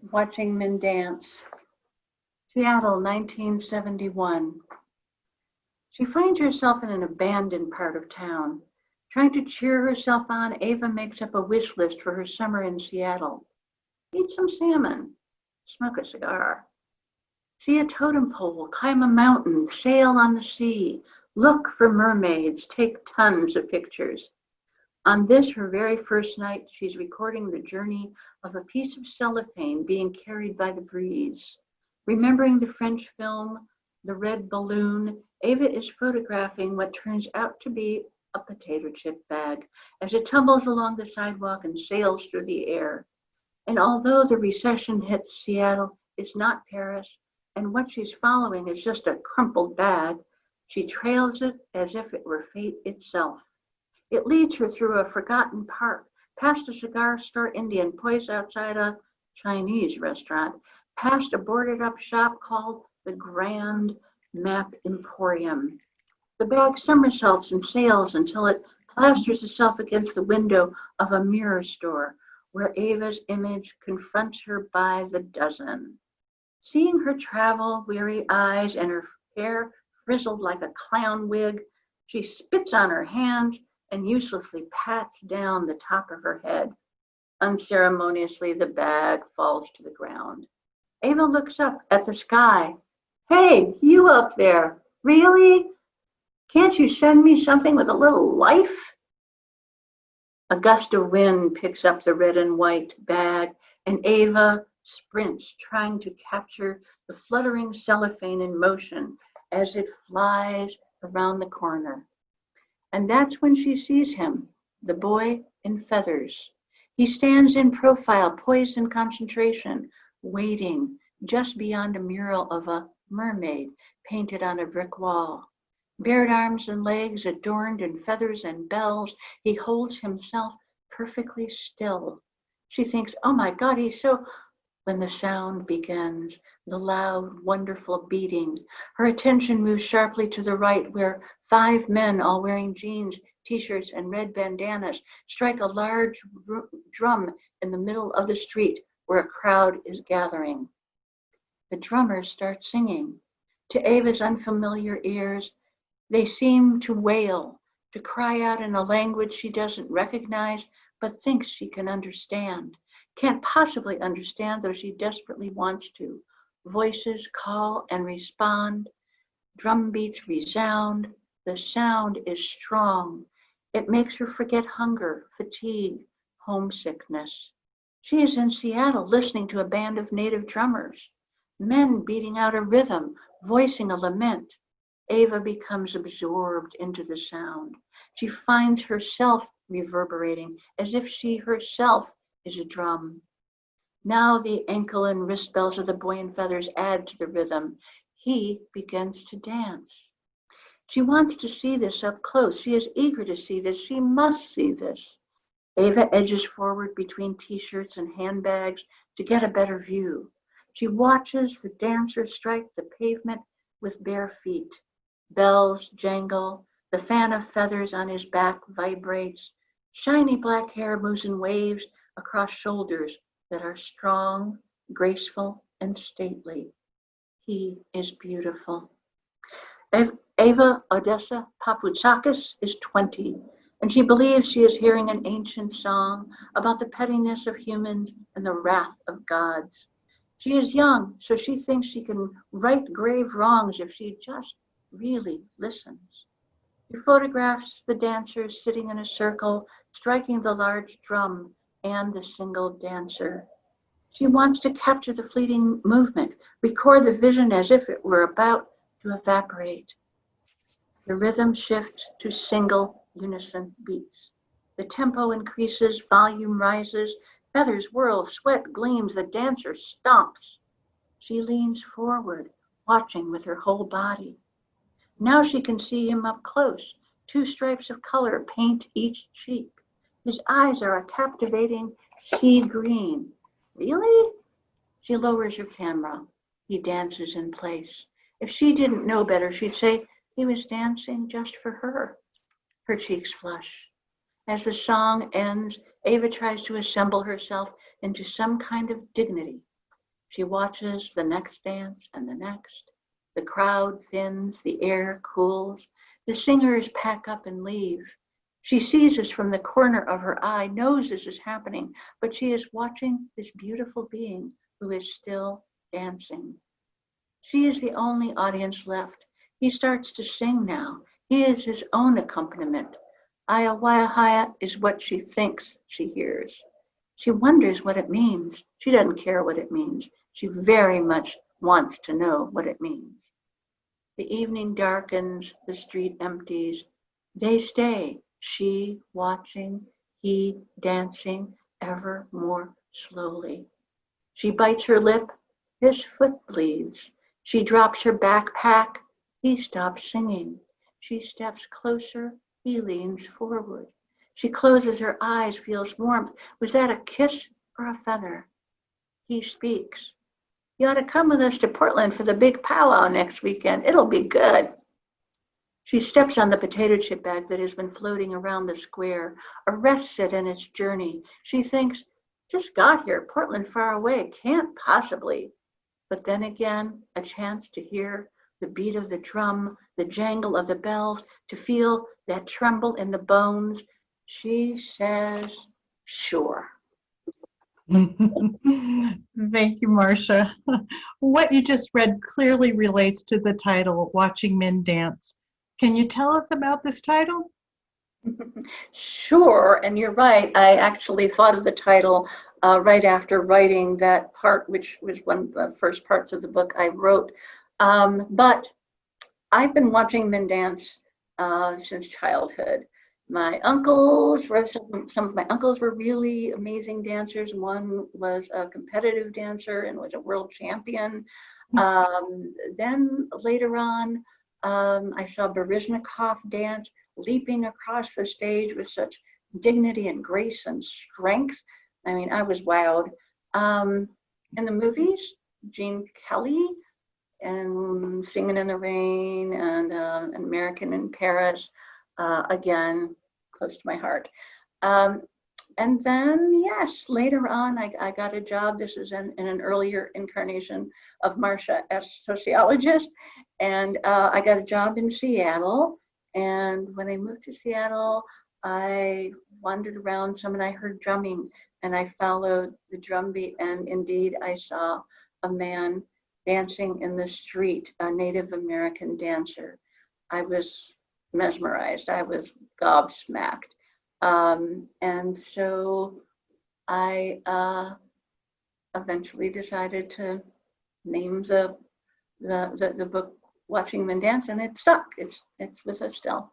Watching men dance. Seattle, 1971. She finds herself in an abandoned part of town. Trying to cheer herself on, Ava makes up a wish list for her summer in Seattle. Eat some salmon, smoke a cigar, see a totem pole, climb a mountain, sail on the sea, look for mermaids, take tons of pictures. On this, her very first night, she's recording the journey of a piece of cellophane being carried by the breeze. Remembering the French film, The Red Balloon, Ava is photographing what turns out to be a potato chip bag as it tumbles along the sidewalk and sails through the air. And although the recession hits Seattle, it's not Paris, and what she's following is just a crumpled bag, she trails it as if it were fate itself. It leads her through a forgotten park, past a cigar store Indian poised outside a Chinese restaurant, past a boarded up shop called the Grand Map Emporium. The bag somersaults and sails until it plasters itself against the window of a mirror store, where Ava's image confronts her by the dozen. Seeing her travel-weary eyes and her hair frizzled like a clown wig, she spits on her hands and uselessly pats down the top of her head. Unceremoniously, the bag falls to the ground. Ava looks up at the sky. Hey, you up there, really? Can't you send me something with a little life? A gust of wind picks up the red and white bag, and Ava sprints, trying to capture the fluttering cellophane in motion as it flies around the corner. And that's when she sees him, the boy in feathers. He stands in profile, poised in concentration, waiting just beyond a mural of a mermaid painted on a brick wall. Bared arms and legs adorned in feathers and bells, he holds himself perfectly still. She thinks, oh my God, he's so... When the sound begins, the loud, wonderful beating, her attention moves sharply to the right, where 5 men, all wearing jeans, t-shirts, and red bandanas, strike a large drum in the middle of the street where a crowd is gathering. The drummers start singing. To Ava's unfamiliar ears, they seem to wail, to cry out in a language she doesn't recognize, but thinks she can understand. Can't possibly understand, though she desperately wants to. Voices call and respond. Drum beats resound. The sound is strong. It makes her forget hunger, fatigue, homesickness. She is in Seattle listening to a band of native drummers, men beating out a rhythm, voicing a lament. Ava becomes absorbed into the sound. She finds herself reverberating as if she herself is a drum. Now the ankle and wrist bells of the boy in feathers add to the rhythm. He begins to dance. She wants to see this up close. She is eager to see this. She must see this. Ava edges forward between t-shirts and handbags to get a better view. She watches the dancer strike the pavement with bare feet. Bells jangle. The fan of feathers on his back vibrates. Shiny black hair moves in waves across shoulders that are strong, graceful, and stately. He is beautiful. Ava Odessa Paputsakis is 20, and she believes she is hearing an ancient song about the pettiness of humans and the wrath of gods. She is young, so she thinks she can right grave wrongs if she just really listens. She photographs the dancers sitting in a circle, striking the large drum and the single dancer. She wants to capture the fleeting movement, record the vision as if it were about to evaporate. The rhythm shifts to single unison beats. The tempo increases, volume rises, feathers whirl, sweat gleams, the dancer stomps. She leans forward, watching with her whole body. Now she can see him up close. 2 stripes of color paint each cheek. His eyes are a captivating sea green. Really? She lowers her camera. He dances in place. If she didn't know better, she'd say he was dancing just for her. Her cheeks flush. As the song ends, Ava tries to assemble herself into some kind of dignity. She watches the next dance and the next. The crowd thins, the air cools. The singers pack up and leave. She sees us from the corner of her eye, knows this is happening, but she is watching this beautiful being who is still dancing. She is the only audience left. He starts to sing now. He is his own accompaniment. Aya Waya Haya is what she thinks she hears. She wonders what it means. She doesn't care what it means. She very much wants to know what it means. The evening darkens, the street empties. They stay, she watching, he dancing ever more slowly. She bites her lip, his foot bleeds. She drops her backpack, he stops singing. She steps closer, he leans forward. She closes her eyes, feels warmth. Was that a kiss or a feather? He speaks. You ought to come with us to Portland for the big powwow next weekend. It'll be good. She steps on the potato chip bag that has been floating around the square, arrests it in its journey. She thinks, just got here, Portland far away, can't possibly. But then again, a chance to hear the beat of the drum, the jangle of the bells, to feel that tremble in the bones. She says, sure. Thank you, Marcia. What you just read clearly relates to the title, Watching Men Dance. Can you tell us about this title? Sure, and you're right. I actually thought of the title right after writing that part, which was one of the first parts of the book I wrote. But I've been watching men dance since childhood. My uncles were some of my uncles were really amazing dancers. One was a competitive dancer and was a world champion. Then later on, I saw Baryshnikov dance, leaping across the stage with such dignity and grace and strength. I mean, I was wowed. In the movies, Gene Kelly and Singing in the Rain and An American in Paris, again, close to my heart. And then, yes, later on, I got a job. This is in an earlier incarnation of Marcia as sociologist. And I got a job in Seattle. And when I moved to Seattle, I wandered around some and I heard drumming and I followed the drum beat. And indeed, I saw a man dancing in the street, a Native American dancer. I was mesmerized. I was gobsmacked. And so I eventually decided to name the book Watching Men Dance, and it stuck. It's with us still.